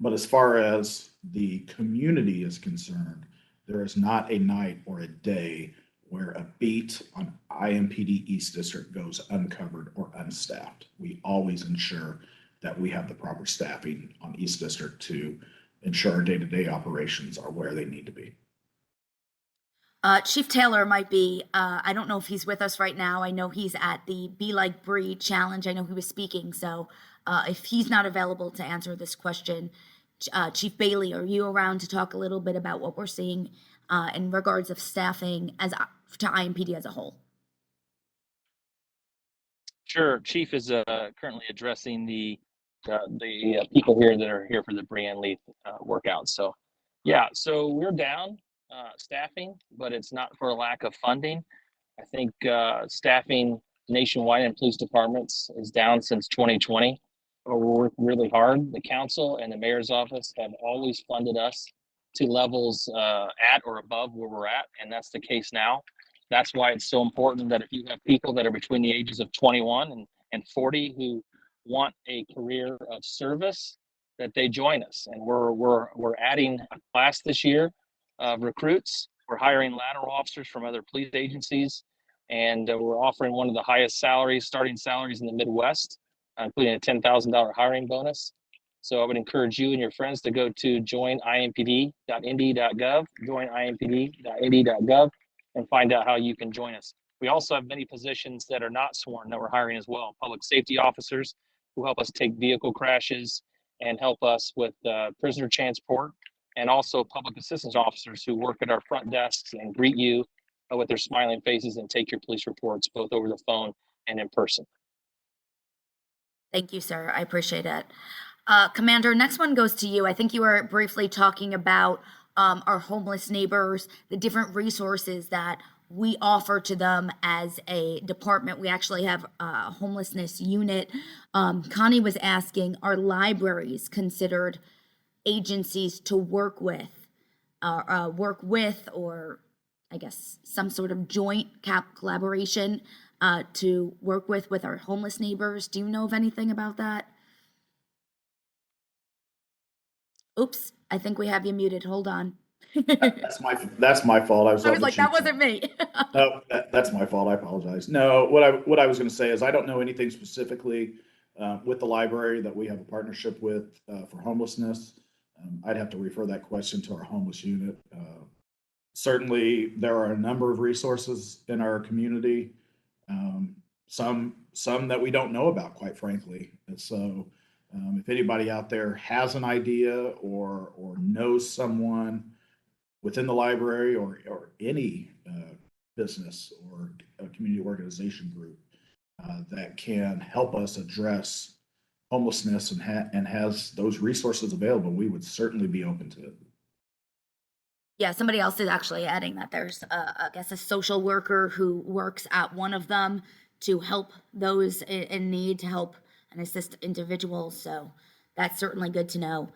D: But as far as the community is concerned, there is not a night or a day where a beat on IMPD East District goes uncovered or unstaffed. We always ensure that we have the proper staffing on East District to ensure our day-to-day operations are where they need to be.
A: Chief Taylor might be, I don't know if he's with us right now. I know he's at the Be Like Bree challenge. I know he was speaking. So if he's not available to answer this question, Chief Bailey, are you around to talk a little bit about what we're seeing in regards of staffing as to IMPD as a whole?
E: Sure. Chief is currently addressing the people here that are here for the Brianne Leith workout. So, yeah, so we're down staffing, but it's not for a lack of funding. I think staffing nationwide in police departments is down since 2020. But we're working really hard. The council and the mayor's office have always funded us to levels at or above where we're at, and that's the case now. That's why it's so important that if you have people that are between the ages of 21 and 40 who want a career of service, that they join us. And we're adding a class this year of recruits. We're hiring lateral officers from other police agencies, and we're offering one of the highest salaries, starting salaries in the Midwest, including a $10,000 hiring bonus. So I would encourage you and your friends to go to joinimpd.nd.gov, joinimpd.nd.gov, and find out how you can join us. We also have many positions that are not sworn that we're hiring as well. Public safety officers who help us take vehicle crashes and help us with prisoner transport, and also public assistance officers who work at our front desks and greet you with their smiling faces and take your police reports both over the phone and in person.
A: Thank you, sir. I appreciate it. Commander, next one goes to you. I think you were briefly talking about our homeless neighbors, the different resources that we offer to them as a department. We actually have a homelessness unit. Connie was asking, are libraries considered agencies to work with, or I guess some sort of joint collaboration to work with our homeless neighbors? Do you know of anything about that? Oops, I think we have you muted. Hold on.
D: That's my fault. I was
A: like, that wasn't me.
D: No, that's my fault. I apologize. No, what I was going to say is I don't know anything specifically with the library that we have a partnership with for homelessness. I'd have to refer that question to our homeless unit. Certainly, there are a number of resources in our community. Some that we don't know about, quite frankly. And so, if anybody out there has an idea or knows someone within the library or any business or a community organization group that can help us address homelessness and has those resources available, we would certainly be open to it.
A: Yeah, somebody else is actually adding that there's, I guess, a social worker who works at one of them to help those in need, to help and assist individuals. So that's certainly good to know.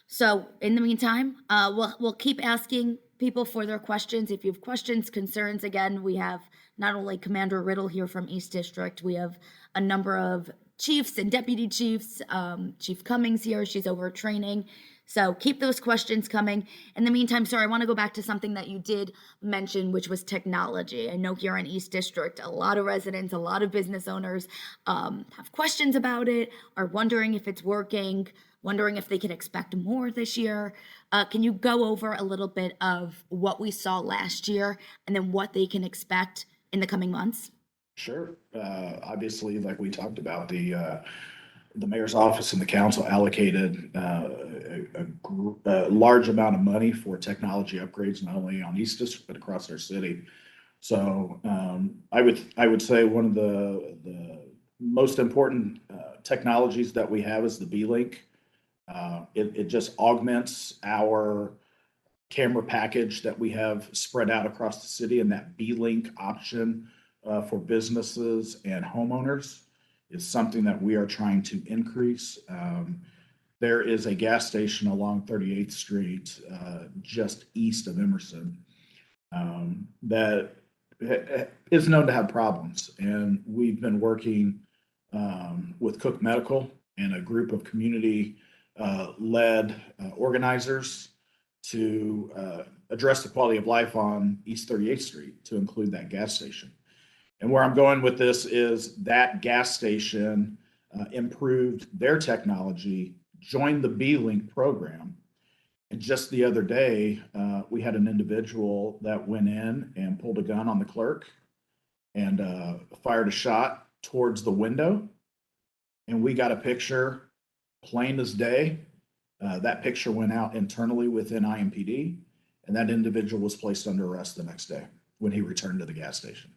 A: So in the meantime, we'll keep asking people for their questions. If you have questions, concerns, again, we have not only Commander Riddle here from East District, we have a number of chiefs and deputy chiefs. Chief Cummings here, she's over training. So keep those questions coming. In the meantime, sir, I want to go back to something that you did mention, which was technology. I know here in East District, a lot of residents, a lot of business owners have questions about it, are wondering if it's working, wondering if they can expect more this year. Can you go over a little bit of what we saw last year and then what they can expect in the coming months?
D: Sure. Obviously, like we talked about, the mayor's office and the council allocated a large amount of money for technology upgrades, not only on East District, but across our city. So I would say one of the most important technologies that we have is the B-Link. It just augments our camera package that we have spread out across the city, and that B-Link option for businesses and homeowners is something that we are trying to increase. There is a gas station along 38th Street, just east of Emerson, that is known to have problems. And we've been working with Cook Medical and a group of community led organizers to address the quality of life on East 38th Street, to include that gas station. And where I'm going with this is that gas station improved their technology, joined the B-Link program. And just the other day, we had an individual that went in and pulled a gun on the clerk and fired a shot towards the window. And we got a picture, plain as day. That picture went out internally within IMPD, and that individual was placed under arrest the next day when he returned to the gas station.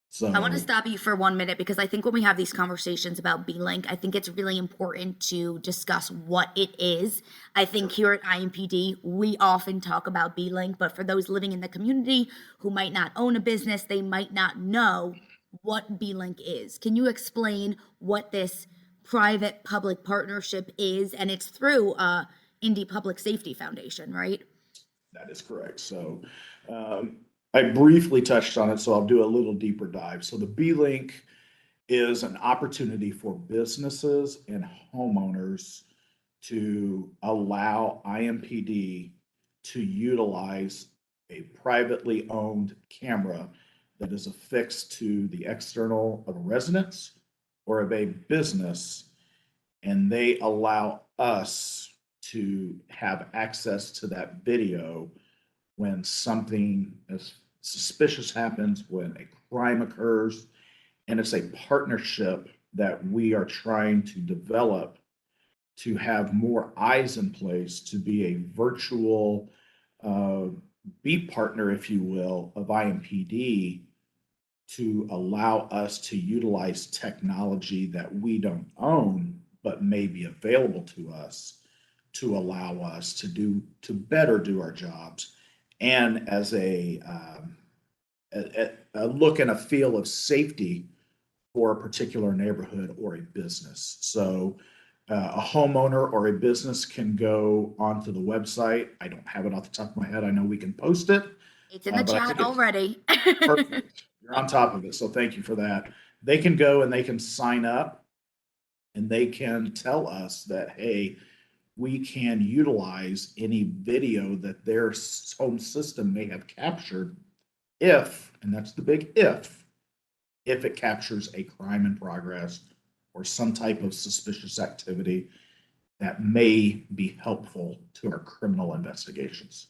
D: So
A: I want to stop you for 1 minute because I think when we have these conversations about B-Link, I think it's really important to discuss what it is. I think here at IMPD, we often talk about B-Link, but for those living in the community who might not own a business, they might not know what B-Link is. Can you explain what this private-public partnership is? And it's through Indy Public Safety Foundation, right?
D: that is correct. So I briefly touched on it, so I'll do a little deeper dive. So the B-Link is an opportunity for businesses and homeowners to allow IMPD to utilize a privately owned camera that is affixed to the external of a residence or of a business, and they allow us to have access to that video when something suspicious happens, when a crime occurs. And it's a partnership that we are trying to develop to have more eyes in place, to be a virtual beat partner, if you will, of IMPD, to allow us to utilize technology that we don't own but may be available to us, to allow us to better do our jobs, and as a look and a feel of safety for a particular neighborhood or a business. So a homeowner or a business can go onto the website. I don't have it off the top of my head. I know we can post it.
A: It's in the
D: But I
A: chat
D: think it's
A: already.
D: perfect. You're on top of it, so thank you for that. They can go and they can sign up, and they can tell us that, hey, we can utilize any video that their home system may have captured if, and that's the big if it captures a crime in progress or some type of suspicious activity that may be helpful to our criminal investigations.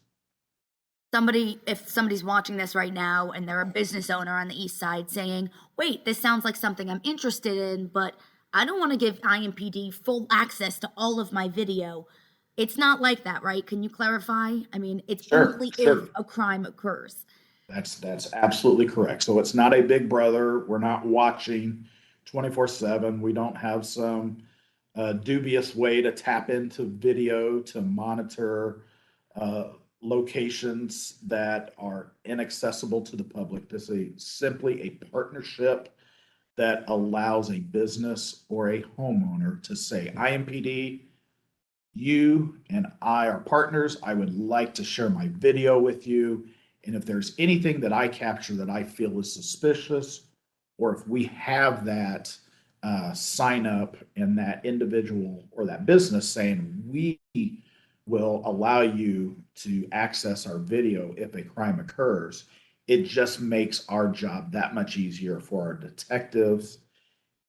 A: If somebody's watching this right now and they're a business owner on the east side saying, wait, this sounds like something I'm interested in, but I don't want to give IMPD full access to all of my video. It's not like that, right? Can you clarify? I mean, it's only if a crime occurs.
D: That's absolutely correct. So it's not a big brother. We're not watching 24/7. We don't have some dubious way to tap into video to monitor locations that are inaccessible to the public. This is simply a partnership that allows a business or a homeowner to say, IMPD, you and I are partners. I would like to share my video with you. And if there's anything that I capture that I feel is suspicious, or if we have that sign up and that individual or that business saying, we will allow you to access our video if a crime occurs, it just makes our job that much easier for our detectives.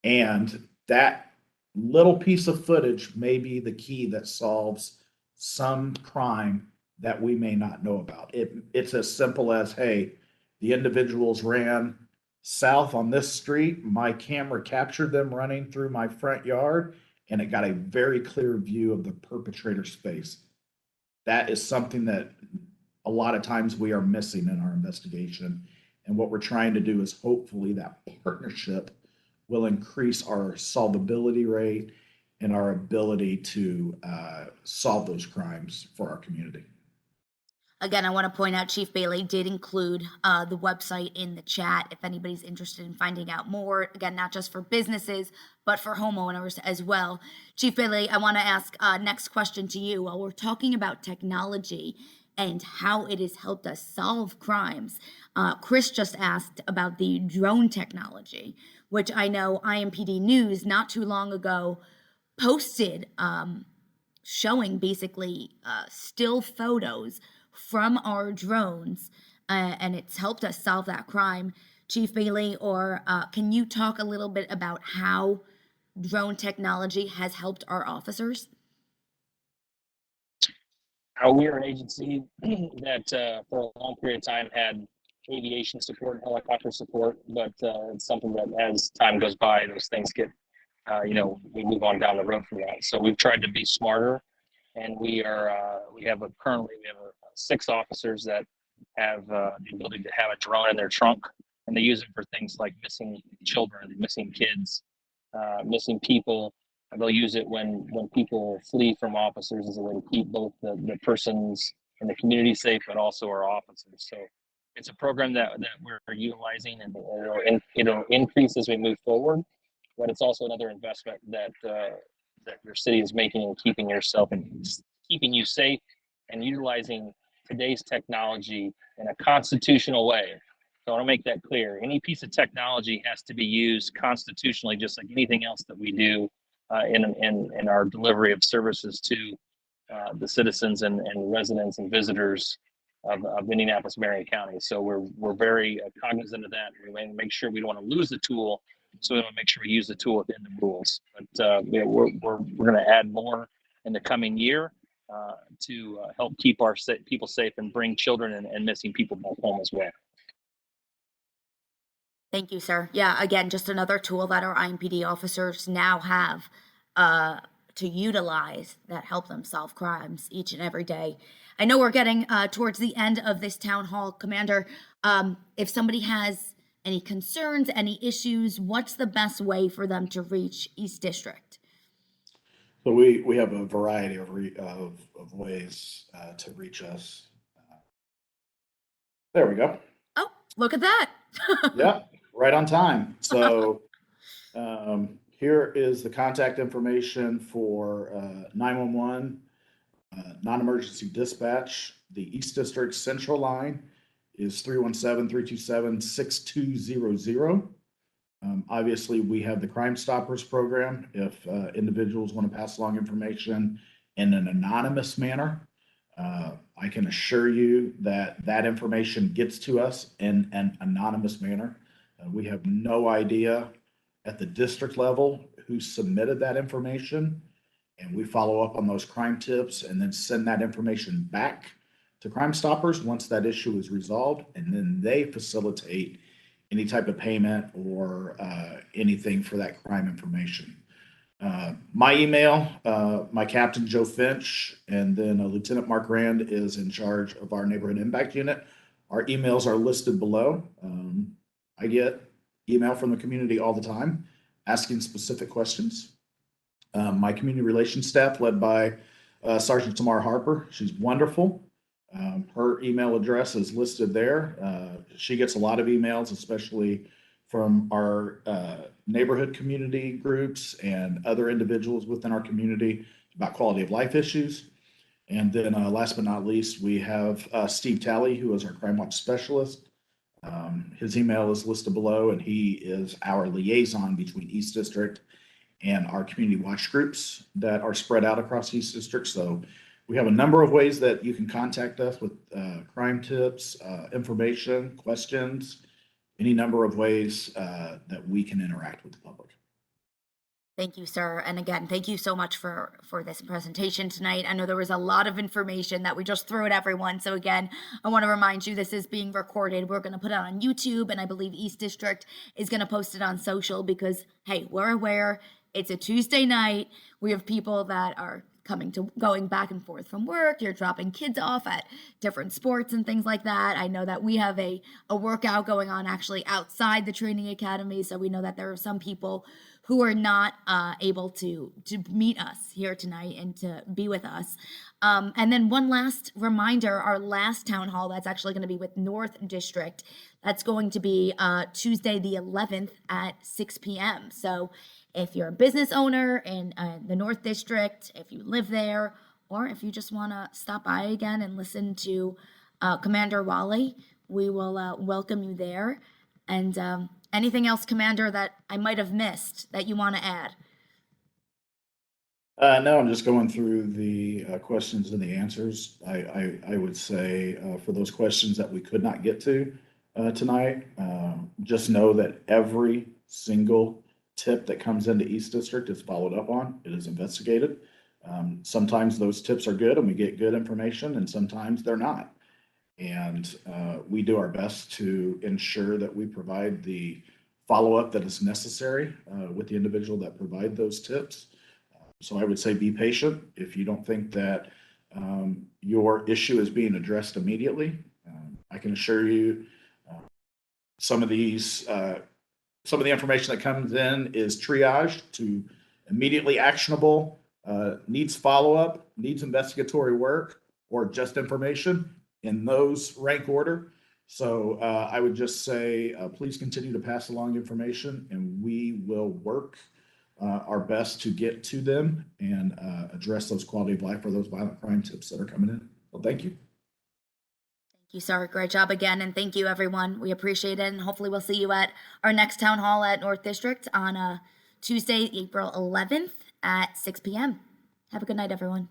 D: And that little piece of footage may be the key that solves some crime that we may not know about. It's as simple as, hey, the individuals ran south on this street. My camera captured them running through my front yard, and it got a very clear view of the perpetrator's face. That is something that a lot of times we are missing in our investigation. And what we're trying to do is hopefully that partnership will increase our solvability rate and our ability to solve those crimes for our community.
A: Again, I want to point out Chief Bailey did include the website in the chat if anybody's interested in finding out more. Again, not just for businesses, but for homeowners as well. Chief Bailey, I want to ask next question to you. While we're talking about technology and how it has helped us solve crimes. Chris just asked about the drone technology, which I know IMPD News not too long ago posted showing basically still photos from our drones, and it's helped us solve that crime. Chief Bailey, or can you talk a little bit about how drone technology has helped our officers?
E: We are an agency that for a long period of time had aviation support, helicopter support, but it's something that as time goes by, those things get, we move on down the road from that. So we've tried to be smarter, and we have currently 6 officers that have the ability to have a drone in their trunk, and they use it for things like missing children, missing kids, missing people. And they'll use it when people flee from officers as a way to keep both the persons and the community safe, but also our officers. So it's a program that we're utilizing, and it'll increase as we move forward. But it's also another investment that your city is making in keeping yourself and keeping you safe, and utilizing today's technology in a constitutional way. So I want to make that clear. Any piece of technology has to be used constitutionally, just like anything else that we do in our delivery of services to the citizens and residents and visitors of Indianapolis, Marion County. So we're very cognizant of that. We want to make sure we don't want to lose the tool, so we want to make sure we use the tool within the rules. But we're going to add more in the coming year to help keep our people safe and bring children and missing people back home as well.
A: Thank you, sir. Yeah, again, just another tool that our IMPD officers now have to utilize that help them solve crimes each and every day. I know we're getting towards the end of this town hall, Commander. If somebody has any concerns, any issues, what's the best way for them to reach East District?
D: So we have a variety of ways to reach us. There we go.
A: Oh, look at that.
D: Yeah, right on time. So here is the contact information for 911, non-emergency dispatch. The East District Central line is 317-327-6200. Obviously, we have the Crime Stoppers program. If individuals want to pass along information in an anonymous manner, I can assure you that that information gets to us in an anonymous manner. We have no idea at the district level who submitted that information, and we follow up on those crime tips and then send that information back to Crime Stoppers once that issue is resolved, and then they facilitate any type of payment or anything for that crime information. My email, my captain, Joe Finch, and then Lieutenant Mark Rand is in charge of our neighborhood impact unit. Our emails are listed below. I get email from the community all the time asking specific questions. My community relations staff, led by Sergeant Tamar Harper, she's wonderful. Her email address is listed there. She gets a lot of emails, especially from our neighborhood community groups and other individuals within our community about quality of life issues. And then last but not least, we have Steve Talley, who is our crime watch specialist. His email is listed below, and he is our liaison between East District and our community watch groups that are spread out across East District. So we have a number of ways that you can contact us with crime tips, information, questions, any number of ways that we can interact with the public.
A: Thank you, sir. And again, thank you so much for this presentation tonight. I know there was a lot of information that we just threw at everyone. So again, I want to remind you this is being recorded. We're going to put it on YouTube, and I believe East District is going to post it on social because, hey, we're aware it's a Tuesday night. We have people that are going back and forth from work. You're dropping kids off at different sports and things like that. I know that we have a workout going on actually outside the training academy. So we know that there are some people who are not able to meet us here tonight and to be with us. And then one last reminder, our last town hall, that's actually going to be with North District. That's going to be Tuesday the 11th at 6 p.m. So if you're a business owner in the North District, if you live there, or if you just want to stop by again and listen to Commander Wally, we will welcome you there. And anything else, Commander, that I might have missed that you want to add?
D: No, I'm just going through the questions and the answers. I would say for those questions that we could not get to tonight, just know that every single tip that comes into East District is followed up on. It is investigated. Sometimes those tips are good and we get good information, and sometimes they're not. And we do our best to ensure that we provide the follow-up that is necessary with the individual that provide those tips. So I would say be patient. If you don't think that your issue is being addressed immediately, I can assure you some of the information that comes in is triaged to immediately actionable, needs follow-up, needs investigatory work, or just information in those rank order. So I would just say, please continue to pass along information, and we will work our best to get to them and address those quality of life or those violent crime tips that are coming in. Well, thank you.
A: Thank you, sir. Great job again. And thank you, everyone. We appreciate it. And hopefully we'll see you at our next town hall at North District on Tuesday, April 11th at 6 p.m. Have a good night, everyone.